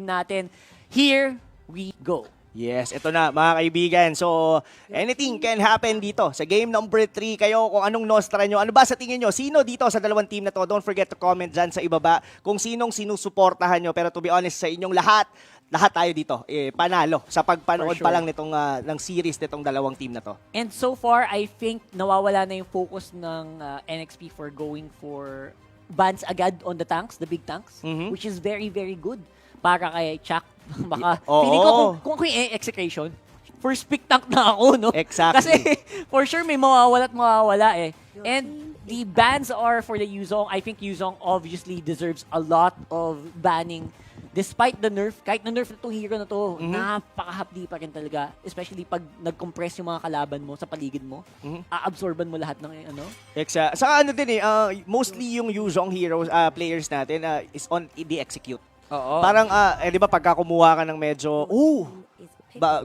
natin. Here we go. Yes, ito na mga kaibigan. So, anything can happen dito. Sa game number 3 kayo, kung anong nostra nyo. Ano ba sa tingin nyo? Sino dito sa dalawang team na to? Don't forget to comment dyan sa ibaba kung sinong sinusuportahan nyo. Pero to be honest, sa inyong lahat tayo dito, panalo sa pagpanood pa lang nitong ng series nitong dalawang team na to. And so far, I think nawawala na yung focus ng NXP for going for bans agad on the tanks, the big tanks, which is very, very good para kay Chuck. Baka, feeling ko kung ako yung Execration, first pick tank na ako, no? Exactly. Kasi for sure may mawawala eh. And the bans are for the Yuzong. I think Yuzong obviously deserves a lot of banning. Despite the nerf, kahit na-nerf na itong hero na to, napakahapdi pa rin talaga. Especially pag nag-compress yung mga kalaban mo sa paligid mo, aabsorban mo lahat ng ano. Exactly. Saka ano din mostly yung Yuzong heroes, players natin is on the execute. Oo. Parang, di ba pagka kumuha ka ng medyo,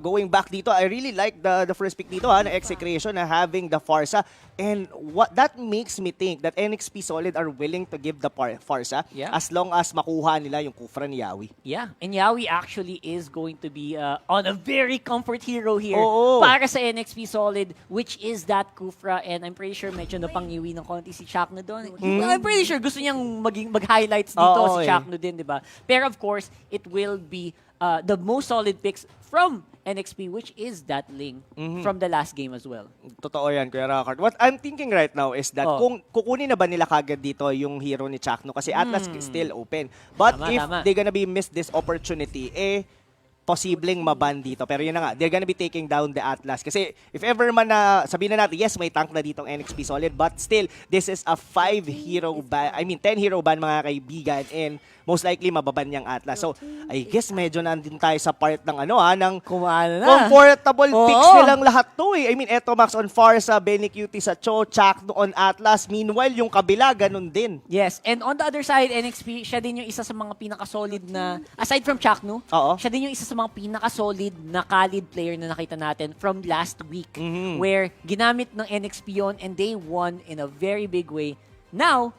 going back dito, I really like the first pick dito na Execration na having the Farsa. And what that makes me think that NXP Solid are willing to give the Farsa as long as makuha nila yung Kufra ni Yawi. Yeah, and Yawi actually is going to be on a very comfort hero here para sa NXP Solid, which is that Kufra. And I'm pretty sure medyo napangiwi ng konti si Chakno doon. I'm pretty sure gusto niyang mag-highlights dito si Chakno din, di ba? Pero of course, it will be the most solid picks from NXP, which is that Ling from the last game as well. Totoo yan, Kuya Rockard. What I'm thinking right now is that kung kukunin na ba nila kagad dito yung hero ni Chakno kasi Atlas is still open. But if they're gonna be miss this opportunity, posibleng maban dito. Pero yun na nga, they're gonna be taking down the Atlas. Kasi if ever man na, sabihin na natin, yes, may tank na ditong NXP Solid, but still, this is a 10 hero ban mga kaibigan, and most likely mababan niyang Atlas. So, I guess medyo nandun tayo sa part ng ng comfortable picks nilang lahat to I mean, eto Max on Farsa, Benny Cutie sa Cho, Chakno on Atlas. Meanwhile, yung kabila, ganun din. Yes, and on the other side, NXP, siya din yung isa sa mga pinaka-solid na, aside from Chakno, siya din yung isa sa mga pinaka-solid na Khalid player na nakita natin from last week, where ginamit ng NXP yun and they won in a very big way. Now,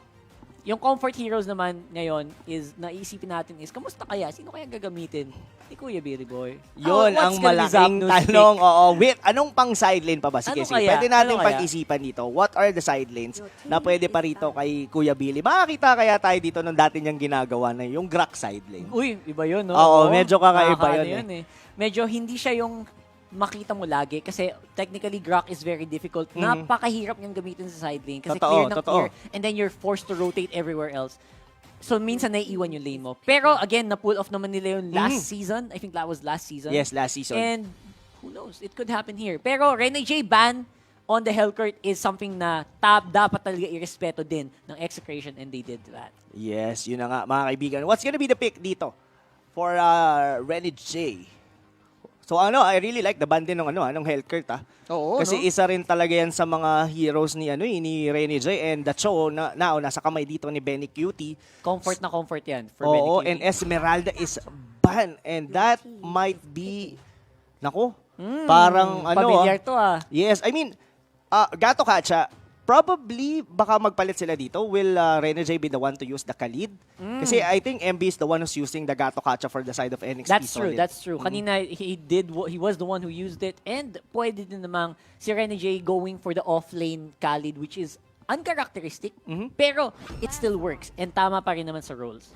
yung comfort heroes naman ngayon is, naisipin natin is, kamusta kaya? Sino kaya gagamitin? Ni Kuya Billy Boy. Yun ang malaking tanong. Wait, anong pang sidelane pa ba? Sige, pwede natin pag-isipan dito. What are the side lanes na pwede pa rito kay Kuya Billy? Makakita kaya tayo dito nung dati niyang ginagawa na yung Grak side lane. Uy, iba yun, no? Oo, medyo kakaiba yun. Medyo hindi siya yung makita mo lagi kasi technically Grak is very difficult. Napakahirap niyang gamitin sa side lane kasi clear na clear and then you're forced to rotate everywhere else. So minsan naiiwan yung lane mo. Pero again, na-pull off naman nila yung last season. I think that was last season. Yes, last season. And who knows, it could happen here. Pero Rene J ban on the Hellcourt is something na dapat talaga irespeto din ng Execration, and they did that. Yes, yun na nga mga kaibigan. What's gonna be the pick dito for Rene J? So I really like the band din ng Hellcourt kasi isa rin talaga yan sa mga heroes ni ni Rene J, and the Cho nasa kamay dito ni Benny Cutie. Comfort na comfort yan for Benny Cutie. And Esmeralda is ban, and that might be parang familiar to Yes, I mean Gato Kacha, probably baka magpalit sila dito. Will Rene J be the one to use the Khalid? Kasi I think MB is the one who's using the Gato Kacha for the side of NXT Solid. That's true. Kanina, he was the one who used it, and pwede din namang si Rene J going for the offlane Khalid, which is uncharacteristic, pero it still works, and tama pa rin naman sa roles.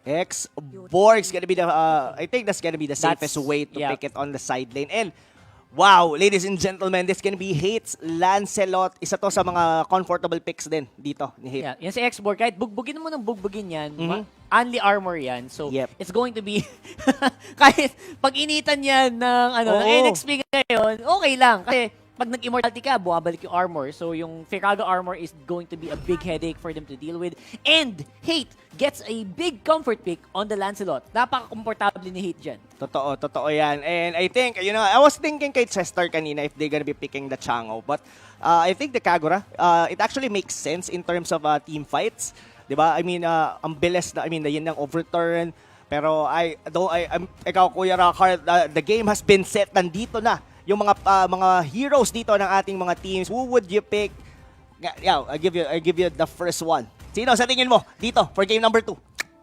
X-Borg's gonna be the, I think that's gonna be the safest way to pick it on the side lane. And wow, ladies and gentlemen, this can be Hates Lancelot. Isa to sa mga comfortable picks din dito ni Hate. Yeah, yan si X-Borg. Kahit bugbugin mo ng bugbugin yan, only armor yan. So, it's going to be, kahit pag initan yan ng NXP ngayon, okay lang. Kasi pag nag-immortality ka, buwabalik yung armor. So, yung Firaga armor is going to be a big headache for them to deal with. And Hate gets a big comfort pick on the Lancelot. Napaka-komportable ni Hate dyan. Totoo yan. And I think, I was thinking kay Chester kanina if they're gonna be picking the Chango. But I think the Kagura, it actually makes sense in terms of team fights. Diba? I mean, ang bilis na, yun ng overturn. Pero ikaw, Kuya Rockard, the game has been set. Nandito na yung mga heroes dito ng ating mga teams. Who would you pick? Yeah, I give you the first one. Sino sa tingin mo dito for game number 2?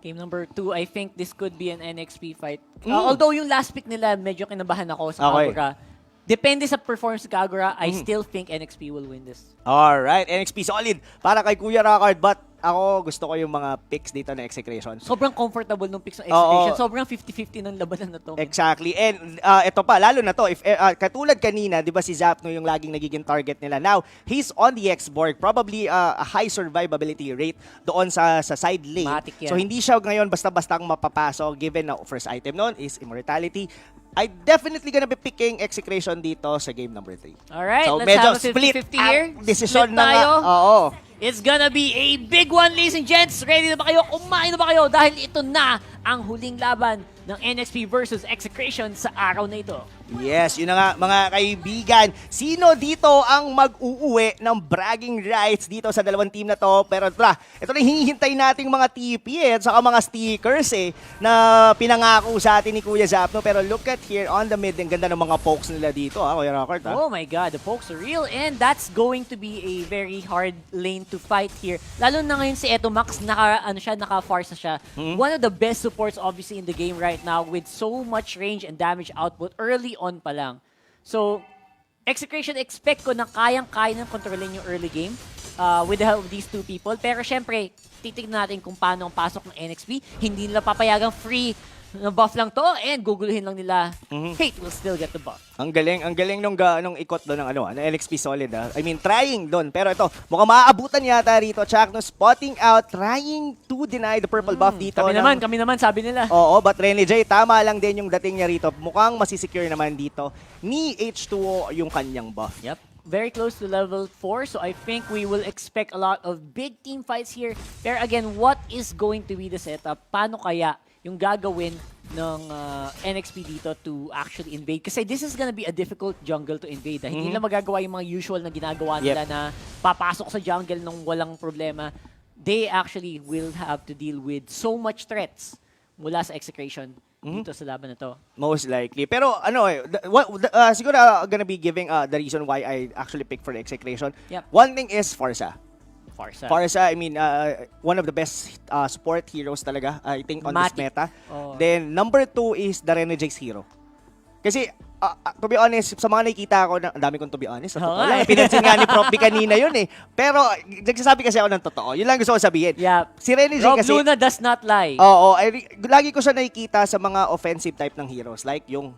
Game number 2, I think this could be an NXP fight. Although yung last pick nila, medyo kinabahan ako sa Kagura. Depende sa performance ni Kagura, I still think NXP will win this. Alright, NXP solid para kay Kuya Rockard, but ako gusto ko yung mga picks dito na Execration. Sobrang comfortable nung picks ng Execration. Sobrang 50-50 ng labanan na to. Exactly. And ito pa, lalo na to, if katulad kanina, di ba si Zapno yung laging nagiging target nila. Now, he's on the X-Borg. Probably a high survivability rate doon sa side lane. So, hindi siya ngayon basta-bastang mapapasok given na first item noon is Immortality. I definitely gonna be picking Execration dito sa game number 3. Alright, so, let's have a 50-50 here. Decision split na nga. Oo. It's gonna be a big one, ladies and gents. Ready na ba kayo? Kumain na ba kayo? Dahil ito na ang huling laban ng NXP versus Execration sa araw na ito. Yes, yun na nga mga kaibigan. Sino dito ang mag-uuwi ng bragging rights dito sa dalawang team na to? Pero ito na hinihintay nating mga TP at saka mga stickers na pinangako sa atin ni Kuya Zapno. Pero look at here on the mid, ang ganda ng mga pokes nila dito, Kuya Rockard. Oh my God, the pokes are real and that's going to be a very hard lane to fight here. Lalo na ngayon si Eto Max, naka-farsa siya. One of the best supports obviously in the game right now with so much range and damage output early on pa lang. So, Execration, expect ko na kayang-kaya ng kontrolin yung early game with the help of these two people. Pero syempre, titignan natin kung paano ang pasok ng NXP. Hindi nila papayagang free na buff lang to and guguluhin lang nila. Hate will still get the buff. Ang galing nung ikot doon ng NXP solid. I mean, trying doon. Pero ito, mukhang maaabutan yata rito. Chuck no spotting out, trying to deny the purple buff dito. Kami naman, sabi nila. Oo, but Rene J, tama lang din yung dating niya rito. Mukhang masisecure naman dito ni H2O yung kanyang buff. Yep. Very close to level 4, so I think we will expect a lot of big team fights here. Pero again, what is going to be the setup? Paano kaya yung gagawin ng NXP dito to actually invade? Kasi this is gonna be a difficult jungle to invade. Hindi nila magagawa yung mga usual na ginagawa nila na papasok sa jungle nung walang problema. They actually will have to deal with so much threats mula sa Execration dito sa laban na to. Most likely. Pero siguro gonna be giving the reason why I actually picked for the Execration. One thing is Farsa, I mean, one of the best support heroes talaga, I think, on this meta. Then, number 2 is the Renejade's hero. Kasi, to be honest, sa mga nakikita ko, ang dami kong to be honest. Pinansin nga ni Prof. B kanina yun Pero, nagsasabi kasi ako ng totoo. Yun lang gusto ko sabihin. Si Renejade kasi... Rob Luna does not lie. Oo. Lagi ko siya nakikita sa mga offensive type ng heroes. Like, yung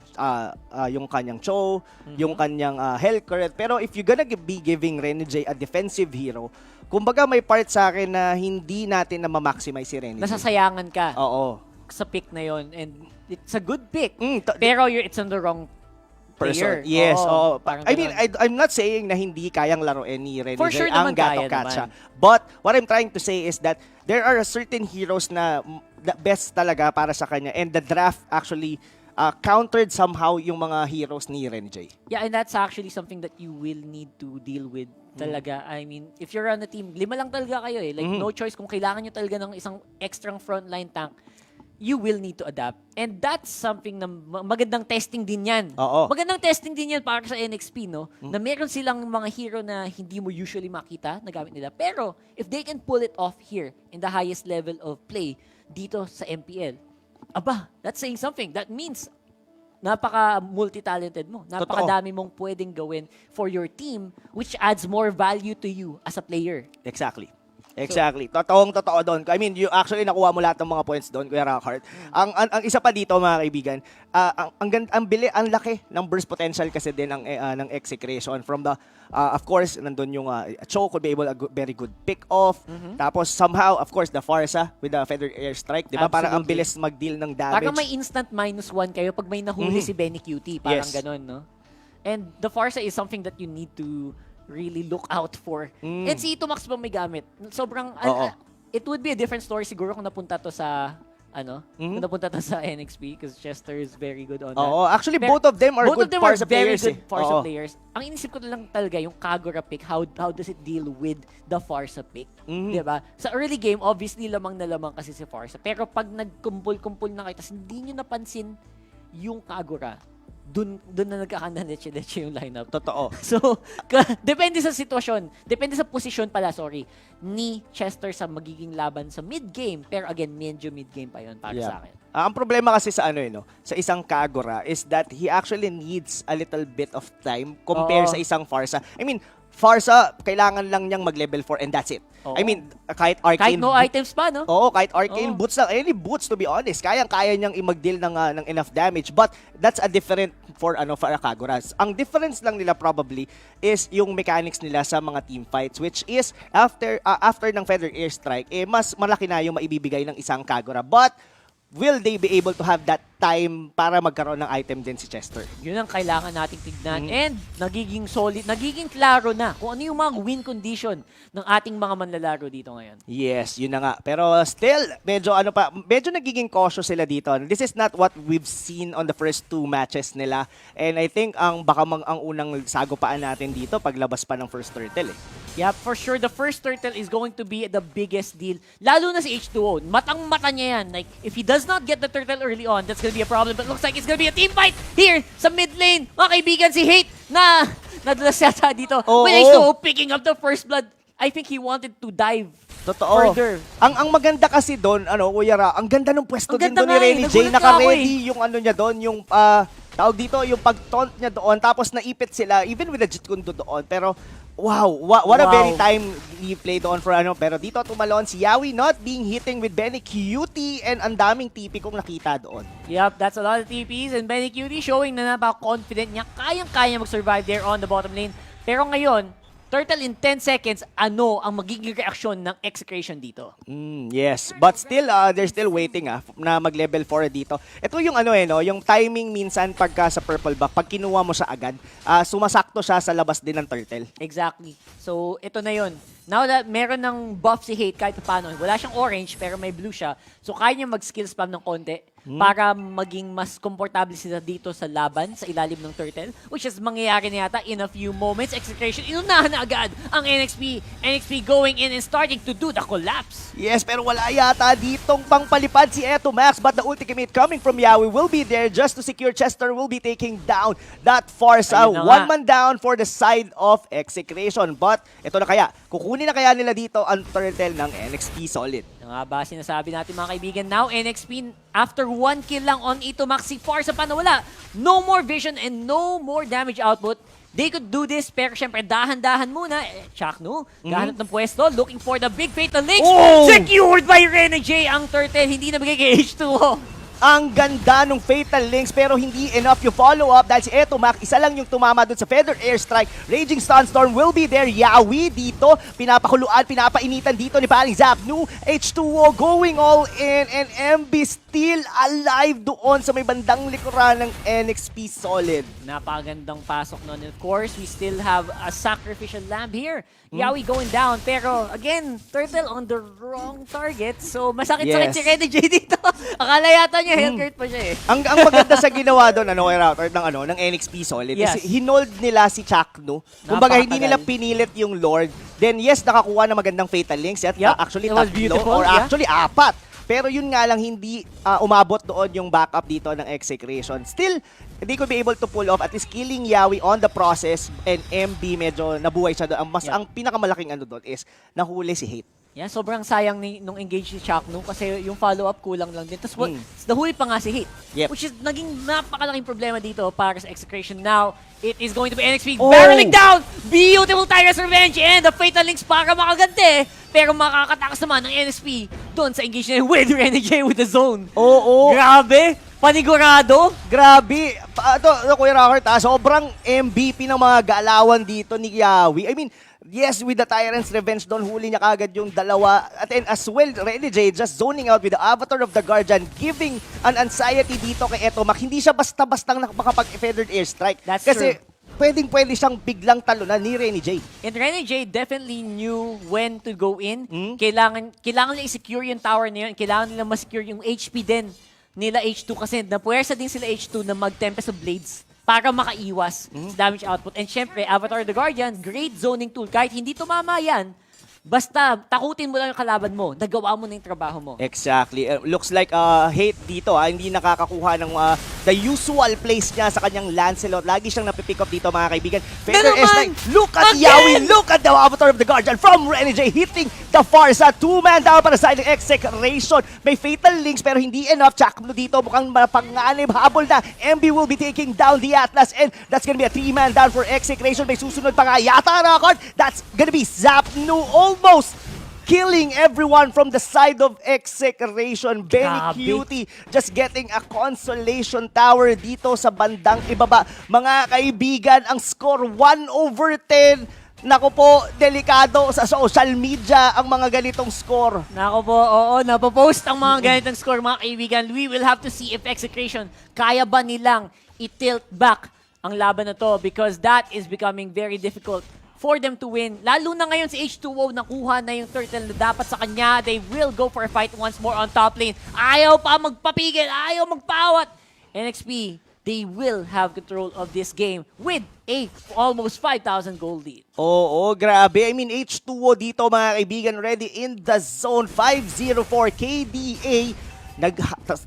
kanyang Cho, yung kanyang Hellcurrent. Pero, if you're gonna be giving Renejade a defensive hero, kumbaga may part sa akin na hindi natin na ma-maximize si Renejade. Nasasayangan ka. Oo. Sa pick na yon and it's a good pick. Pero it's on the wrong player. Yes. I mean, I'm not saying na hindi kayang laruin ni Renejade for sure ang Gato Katsa. But what I'm trying to say is that there are certain heroes na best talaga para sa kanya and the draft actually countered somehow yung mga heroes ni Renejade. Yeah, and that's actually something that you will need to deal with talaga. I mean, if you're on a team, 5 lang talaga kayo Like, no choice. Kung kailangan nyo talaga ng isang extra frontline tank, you will need to adapt. And that's something na magandang testing din yan. Magandang testing din yan para sa NXP, no? Na meron silang mga hero na hindi mo usually makita na gamit nila. Pero, if they can pull it off here in the highest level of play dito sa MPL, that's saying something. That means napaka-multi-talented mo. Napakadami mong pwedeng gawin for your team which adds more value to you as a player. Exactly. Totoo doon. I mean, you actually nakuha mo lahat ng mga points doon, Kuya Rockard. Ang isa pa dito, mga kaibigan, ang laki ng burst potential kasi din ng Execration from the of course, nandun yung Cho could be able a very good pick-off. Tapos somehow, of course, the Farsa with the Feather Airstrike, di ba? Parang ang bilis mag-deal ng damage. Parang may instant -1 kayo pag may nahuli si Benny Cutie. Parang ganun, no? And the Farsa is something that you need to really look out for. And si Ito Max ba may gamit? Sobrang, it would be a different story siguro kung napunta to sa, kung napunta to sa NXP because Chester is very good on that. Actually, both of them are good Farsa players. Very good Farsa players. Ang inisip ko lang talaga, yung Kagura pick, how does it deal with the Farsa pick? Diba? Sa early game, obviously, lamang na lamang kasi si Farsa. Pero pag nagkumpul-kumpul na kayo, tapos hindi nyo napansin yung Kagura, dun na nagkakanda leche-leche yung lineup. Totoo. So, depende sa sitwasyon, depende sa posisyon pala, ni Chester sa magiging laban sa mid-game. Pero again, medyo mid-game pa yun para sa akin. Ang problema kasi sa sa isang Kagura is that he actually needs a little bit of time compare sa isang Farsa. I mean, Farsa, kailangan lang niyang mag-level 4 and that's it. I mean, kahit Arcane... Kahit no items pa, no? Oo, kahit Arcane boots lang. Any boots, to be honest. Kaya niyang i-mag-deal ng enough damage. But that's a different for Kaguras. Ang difference lang nila probably is yung mechanics nila sa mga team fights, which is after ng Feather Airstrike, mas malaki na yung maibibigay ng isang Kagura. But will they be able to have that time para magkaroon ng item din si Chester? Yun ang kailangan nating tignan. And nagiging solid, nagiging klaro na kung ano yung mga win condition ng ating mga manlalaro dito ngayon. Yes, yun na nga. Pero still, medyo nagiging cautious sila dito. This is not what we've seen on the first 2 matches nila. And I think ang unang sagupaan natin dito paglabas pa ng first turtle eh. Yeah, for sure, the first turtle is going to be the biggest deal. Lalo na si H2O. Matang-mata niya yan. Like, if he does not get the turtle early on, that's gonna be a problem. But looks like it's gonna be a team fight here sa mid lane. Mga kaibigan, si Hate na nadulas yata dito. With H2O picking up the first blood. I think he wanted to dive further. Ang maganda kasi doon, Kuya Ra, ang ganda ng pwesto din doon ni Renny J. Naka-ready yung niya doon, yung tawag dito, yung pag-taunt niya doon, tapos naipit sila, even with the Jit Kundo doon. Pero, wow, what a very timely play doon for pero dito tumalon si Yawi not being hitting with Benny Cutie and ang daming TP kong nakita doon. Yep, that's a lot of TPs and Benny Cutie showing na napaka-confident niya, kayang-kaya mag-survive there on the bottom lane. Pero ngayon, Turtle in 10 seconds, ano ang magiging reaksyon ng Execration dito? Yes, but still, they're still waiting na mag-level 4 dito. Ito yung yung timing minsan pagka sa purple buff, pag kinuha mo siya agad, sumasakto siya sa labas din ng turtle. Exactly. So, ito na yun. Now that meron ng buff si Hate kahit paano, wala siyang orange pero may blue siya. So, kaya niya mag-skill spam ng konti para maging mas komportable sila dito sa laban, sa ilalim ng turtle. Which is mangyayari na yata in a few moments. Execration, inunahan na agad ang NXP. NXP going in and starting to do the collapse. Yes, pero wala yata ditong pangpalipad si Eto Max, but the ultimate coming from Yawi will be there just to secure. Chester will be taking down that Farsa. One man down for the side of Execration. But ito na kaya, kukunin na kaya nila dito ang turtle ng NXP Solid. Nga ba sinasabi natin mga kaibigan, now NXP after 1 kill lang on Ito Max, si Farsa pa nawala. No more vision and no more damage output. They could do this, pero syempre dahan-dahan muna. Chakno, gahanap ng pwesto, looking for the big fatal links. Secured by Renny J ang turtle, hindi nabigay kay H2O. Ang ganda ng Fatal Links pero hindi enough yung follow-up dahil si Eto Mac, isa lang yung tumama dun sa Feather Airstrike. Raging Sunstorm will be there. Yawi dito, pinapakuluan, pinapainitan dito ni Paring Zapnu. H2O going all in and MB still alive doon sa may bandang likuran ng NXP Solid. Napagandang pasok nun. And of course, we still have a sacrificial lamb here. Yawi going down. Pero again, Turtle on the wrong target. So masakit-sakit si Renny J dito. Akala yata niya health pa siya eh. Ang maganda sa ginawa doon ng NXP Solid is hinold nila si Chakno. Kumbaga hindi nila pinilit yung Lord. Then yes, nakakuha na magandang Fatal Links at actually tatlo or actually 4. Pero yun nga lang hindi umabot doon yung backup dito ng Execration. Still, they could be able to pull off at least killing Yawi on the process and MB medyo nabuhay siya doon. Ang pinakamalaking doon is nahuli si Hate. Yeah, sobrang sayang nung engage si Chakno kasi yung follow-up kulang lang din. Tapos nahuli pa nga si Hate. Which is naging napakalaking problema dito para sa Execration. Now, it is going to be NXP barreling down! Beautiful Tiger's Revenge and the Fatal Links para makaganti. Pero makakatakas naman ng NXP doon sa engage na with Renny J with the zone. Grabe! Panigurado? Grabe! Kuya Rockert, sobrang MVP ng mga galawan dito ni Yawi. I mean, yes, with the Tyrant's Revenge doon, huli niya kagad yung dalawa. At then as well, Renny J just zoning out with the Avatar of the Guardian, giving an anxiety dito kay Eto Mac. Hindi siya basta-bastang makapag-feathered airstrike. Kasi pwedeng-pwede siyang biglang talunan ni Renny J. And Renny J definitely knew when to go in. Kailangan niya i-secure yung tower na yun. Kailangan nila ma-secure yung HP din nila H2 kasi napuwersa din sila H2 na mag-Tempest of Blades para makaiwas sa damage output. And syempre, Avatar of the Guardian, great zoning tool. Kahit hindi tumama yan, basta takutin mo lang yung kalaban mo, nagawa mo na yung trabaho mo. Exactly. Looks like Hate dito, hindi nakakakuha ng the usual place niya sa kanyang Lancelot. Lagi siyang napipick up dito mga kaibigan. Feather S9, look at Yawi, look at the avatar of the Guardian from Renegade hitting the Farsa. 2-man down para sa ng Execration. May Fatal Links pero hindi enough. Chakno dito mukhang mapanganib. Habol na. MB will be taking down the Atlas and that's gonna be a 3-man down for Execration. May susunod pa nga yata record. That's gonna be Zapnu almost killing everyone from the side of Execration. Benny Cutie just getting a consolation tower dito sa bandang ibaba. Mga kaibigan, ang score 1/10. Nako po, delikado sa social media ang mga ganitong score. Nako po, oo, napopost ang mga ganitong score mga kaibigan. We will have to see if Execration kaya ba nilang i-tilt back ang laban na to because that is becoming very difficult for them to win. Lalo na ngayon si H2O nakuha na yung turtle na dapat sa kanya. They will go for a fight once more on top lane. Ayaw pa magpapigil, ayaw magpawat. NXP, they will have control of this game with a almost 5,000 gold lead. Oo, grabe. I mean, H2O dito mga kaibigan, ready in the zone. 504 KDA.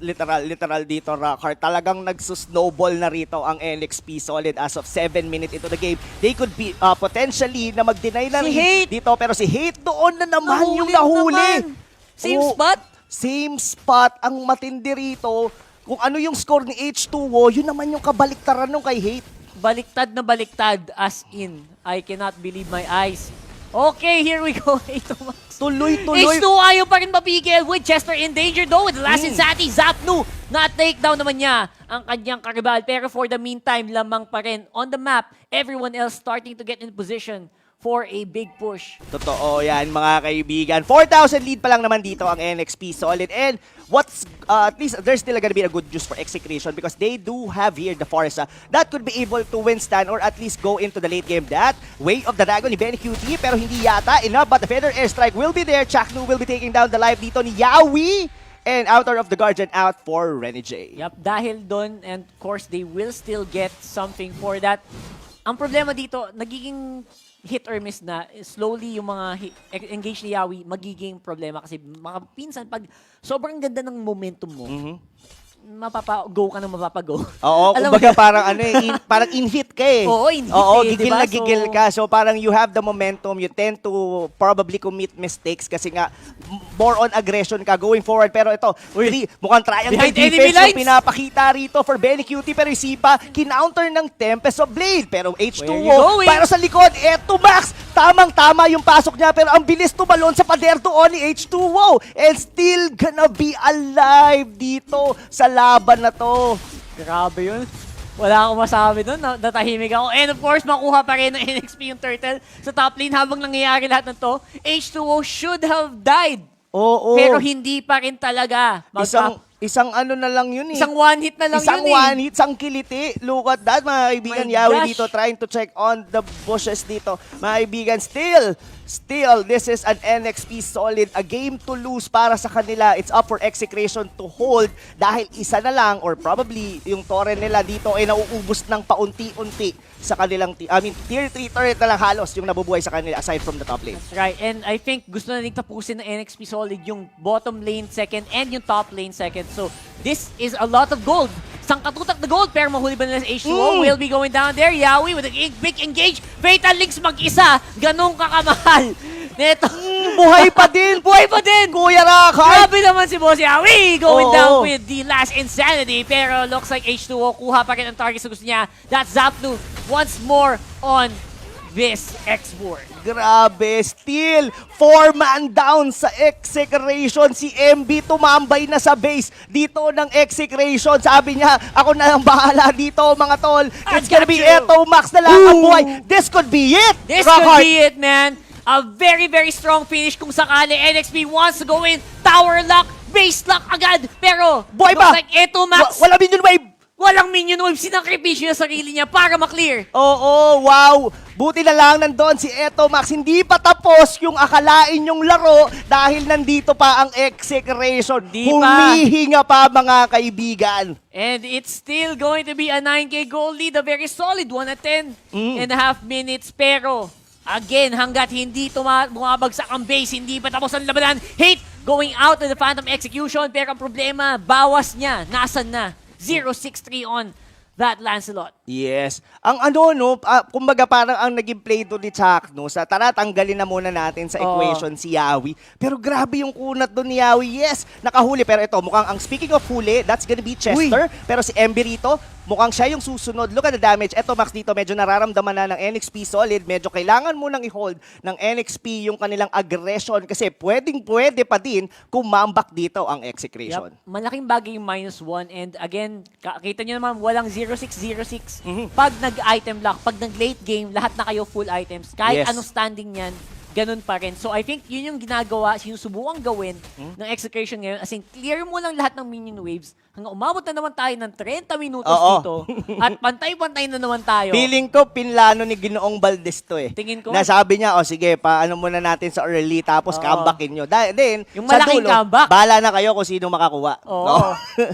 Literal dito, Rockhart. Talagang nagsusnowball na rito ang NXP Solid as of 7 minutes into the game. They could be potentially na mag-deny na rin dito. Pero si Hate doon na naman yung nahuli. Same spot? Same spot. Ang matindi rito. Kung ano yung score ni H2O, yun naman yung kabaliktaran nung kay Hate. Baliktad na baliktad as in. I cannot believe my eyes. Okay, here we go. Tuloy-tuloy. H2 ayaw pa rin mapigil with Chester in danger though with the last Insanity. Zapnu na-takedown naman niya ang kanyang karibal. Pero for the meantime, lamang pa rin on the map. Everyone else starting to get in position for a big push. Totoo yan mga kaibigan. 4,000 lead pa lang naman dito ang NXP Solid. And what's, at least there's still gonna be a good juice for Execration because they do have here the Forza that could be able to withstand or at least go into the late game. That Way of the Dragon ni Benny QT pero hindi yata enough, but the Feather Airstrike will be there. Chaknu will be taking down the life dito ni Yawi. And Outer of the Guardian out for Renegade. Yep, dahil doon, and of course, they will still get something for that. Ang problema dito, nagiging hit or miss na, slowly yung mga engage ni Yawi magiging problema kasi pinsan pag sobrang ganda ng momentum mo, mapapa-go ka na mapapa-go. Oo, kumbaga parang ano eh, parang in-hit ka eh. Oo, in-hit Oo, eh, gigil diba? na gigil ka. So parang you have the momentum, you tend to probably commit mistakes kasi nga more on aggression ka going forward. Pero ito, mukhang triangle defense yung pinapakita rito for Benny Cutie pero isipa, kinounter ng Tempest of Blade. Pero H2O, para sa likod, eto Max, tamang-tama yung pasok niya pero ang bilis tumalon sa pader doon ni H2O and still gonna be alive dito sa laban na to. Grabe yun. Wala akong masabi doon. Natahimik ako. And of course, makuha pa rin ng NXP yung turtle sa top lane habang nangyayari lahat ng to. H2O should have died. Oo. Pero hindi pa rin talaga. Isang ano na lang yun eh. Isang one hit na lang isang yun eh. One hit, isang kiliti. Look at that, mga kaibigan. Yawi dito trying to check on the bushes dito. Mga kaibigan, still, this is an NXP Solid. A game to lose para sa kanila. It's up for Execration to hold dahil isa na lang or probably yung torrent nila dito ay nauubos ng paunti-unti sa kanilang tier 3 turret na lang halos yung nabubuhay sa kanila aside from the top lane. That's right. And I think gusto na rin tapusin ng NXP Solid yung bottom lane second and yung top lane second. So this is a lot of gold. Sangkatutak na gold pero mahuli ba nila sa H2O? Will be going down there. Yawi with a big engage. Fatal Links mag-isa. Ganong kakamahal. Neto. Buhay pa din! Buhay pa din! Kuya Rakay! Grabe naman si Boss Yawi going down with the last Insanity. Pero looks like H2O kuha pa rin ang target sa gusto niya. That's Zapnu once more on this X-Board. Grabe, still 4-man down sa Execration. Si MB tumambay na sa base dito ng Execration. Sabi niya, ako na ang bahala dito mga tol. It's gonna be Eto Max na lang ang buhay. This could be it! This could be it, man. A very, very strong finish kung sakali. NXP wants to go in. Tower lock, base lock agad. Pero, buhay looks ba? like Eto Max. Wala minion wave! Walang minion wave. Sinakripisyo yung sarili niya para maklear. Oo, wow. Buti na lang nandun si Eto Max. Hindi pa tapos yung akalain yung laro dahil nandito pa ang Execration. Humihinga pa mga kaibigan. And it's still going to be a 9K goal lead. A very solid one at 10.5 minutes. Pero, again, hanggat hindi bumabagsak ang base, hindi pa tapos ang labanan. Hate going out of the Phantom Execution. Pero ang problema, bawas niya. Nasaan na? 063 on that Lancelot. Yes. Ang ano, no, kumbaga parang ang naging play doon ni Chuck, no, sa tara, tanggalin na muna natin sa equation si Yawi. Pero grabe yung kunat doon ni Yawi. Yes, nakahuli. Pero ito, mukhang ang speaking of huli, that's gonna be Chester. Pero si Ember rito, mukhang siya yung susunod. Look at the damage. Ito, Max, dito medyo nararamdaman na ng NXP Solid. Medyo kailangan mo nang i-hold ng NXP yung kanilang aggression kasi pwede pa din kumambak dito ang Execration. Yep. Malaking bagay yung -1 and again, kita nyo naman walang 0-6-0-6. Pag nag-item lock, pag nag-late game, lahat na kayo full items. Kahit anong standing yan, ganun pa rin. So I think yun yung ginagawa, sinusubukang gawin ng Execration ngayon. As in, clear mo lang lahat ng minion waves hanggang umabot na naman tayo ng 30 minutos dito at pantay-pantay na naman tayo. Feeling ko, pinlano ni Ginoong Valdez to eh. Tingin ko. Nasabi niya, sige, paano muna natin sa early tapos comebackin nyo. Then, yung sa malaking dulo, comeback. bahala na kayo kung sino makakuha.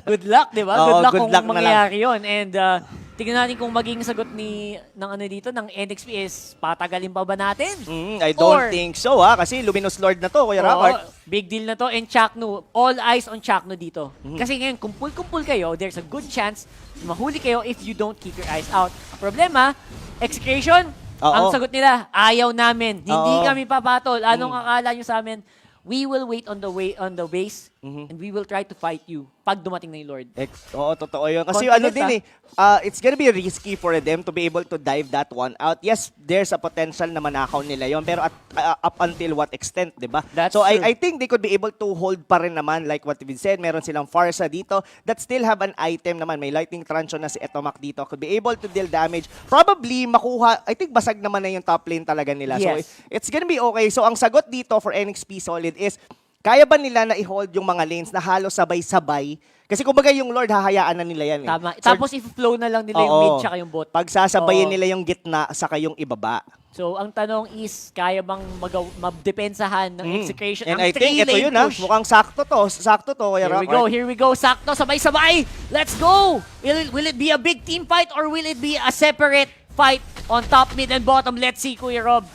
Good luck, di ba? Oo, Good luck good kung luck na mangyayari yun. And tignan natin kung magiging sagot ng ano dito, ng NXP is patagalin pa ba natin? I don't think so kasi Luminous Lord na to, Kuya Rockart. Big deal na to. And Chakno, all eyes on Chakno dito. Kasi ngayon, kumpul-kumpul kayo, there's a good chance na mahuli kayo if you don't keep your eyes out. Ang problema, Execration, ang sagot nila, ayaw namin. Hindi kami papatol. Anong akala nyo sa amin? We will wait on the base and we will try to fight you pag dumating na yung Lord. Oo, totoo yun. Kasi Confidence, ano din it's gonna be risky for them to be able to dive that one out. Yes, there's a potential na manakaw nila yon, pero up until what extent, di ba? So I think they could be able to hold pa rin naman, like what we said, meron silang Farsa dito that still have an item naman. May Lightning Truncheon na si Etomac dito. Could be able to deal damage. Probably makuha, I think basag naman na yung top lane talaga nila. Yes. So it's gonna be okay. So ang sagot dito for NXP Solid is, kaya ba nila na i-hold yung mga lanes na halos sabay-sabay? Kasi kumbaga yung Lord, hahayaan na nila yan. Tama. Tapos i-flow na lang nila yung mid tsaka yung bot. Pagsasabayin nila yung gitna saka yung ibaba. So, ang tanong is, kaya bang madepensahan ng Execration? And ang I think ito yun mukhang sakto to. Sakto to. Here we go. Sakto, sabay-sabay. Let's go! Will it be a big team fight or will it be a separate fight on top, mid, and bottom? Let's see, Kuya Rob.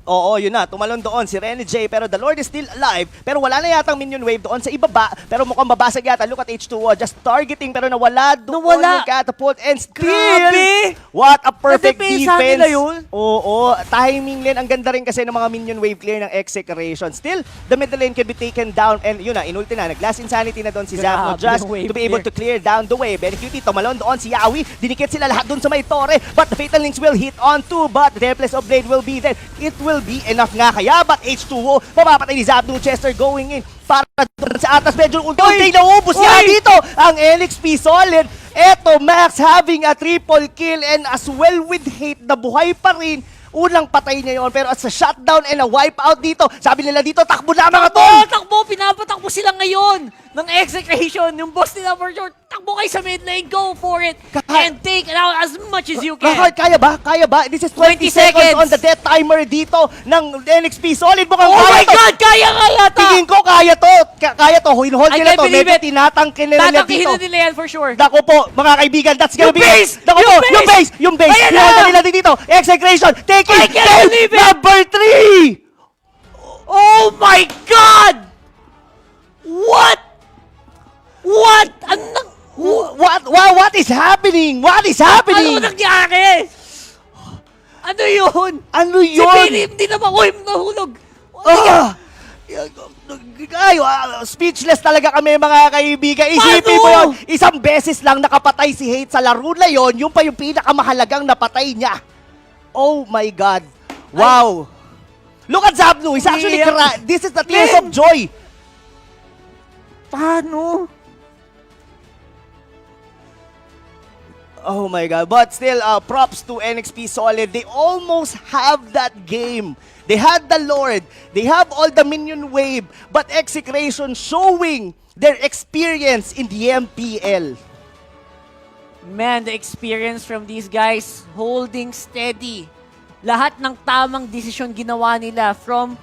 Oo, yun na. Tumalon doon si Rene J. Pero the Lord is still alive. Pero wala na yatang minion wave doon sa ibaba. Pero mukhang babasag yata. Look at H2O. Just targeting pero nawala doon yung catapult. And still, grabe! What a perfect Nadepensa defense. nila yun. Oo, timing lane. Ang ganda rin kasi ng mga minion wave clear ng Execration. Still, the middle lane can be taken down. And yun na, inulti na. Nag-last insanity na doon si Zapno just to be able to clear down the wave. And QT, tumalon doon si Yawi. Dinikit sila lahat doon sa may torre. But the Fatal Links will hit on too. But the Tempest of Blade will be there. It will be enough nga kaya, but H2O, mapapatay ni Zapno, Chester going in para sa atas, medyo unti naubos niya dito ang NXP Solid. Eto, Max having a triple kill and as well with hate na buhay pa rin. Unang patay niya yon, pero at sa shutdown and a wipeout dito, sabi nila dito, takbo na mga tol! Takbo! Pinapatakbo sila ngayon ng Execration. Yung boss nila for sure, takbo kayo sa mid lane, go for it, and take it out as much as you can. Kaya ba? Kaya ba? This is 20 seconds on the death timer dito ng NXP Solid. Mukhang oh my God! Kaya to! Tingin ko kaya to. Kaya to. Hold nila to. Medyo tinatangkin nila dito. Tatangkihin nila yan for sure. Dako po, mga kaibigan. That's gonna be... Yung base! Ayan Hold nila dito. Execration. Taking number 3! Oh my God! What? What is happening? What is happening? Ano nangyari? Ano yun? Si Billy, hindi na nahulog. Speechless talaga kami mga kaibigan. Isipin mo yun, isang beses lang nakapatay si Hate sa laro na yun, yung pa yung pinakamahalagang napatay niya. Oh my God. Wow. Look at Zapno. He's actually this is the tears of joy. Paano? Oh my God. But still, props to NXP Solid. They almost have that game. They had the Lord. They have all the minion wave. But Execration showing their experience in the MPL. Man, the experience from these guys holding steady. Lahat ng tamang desisyon ginawa nila from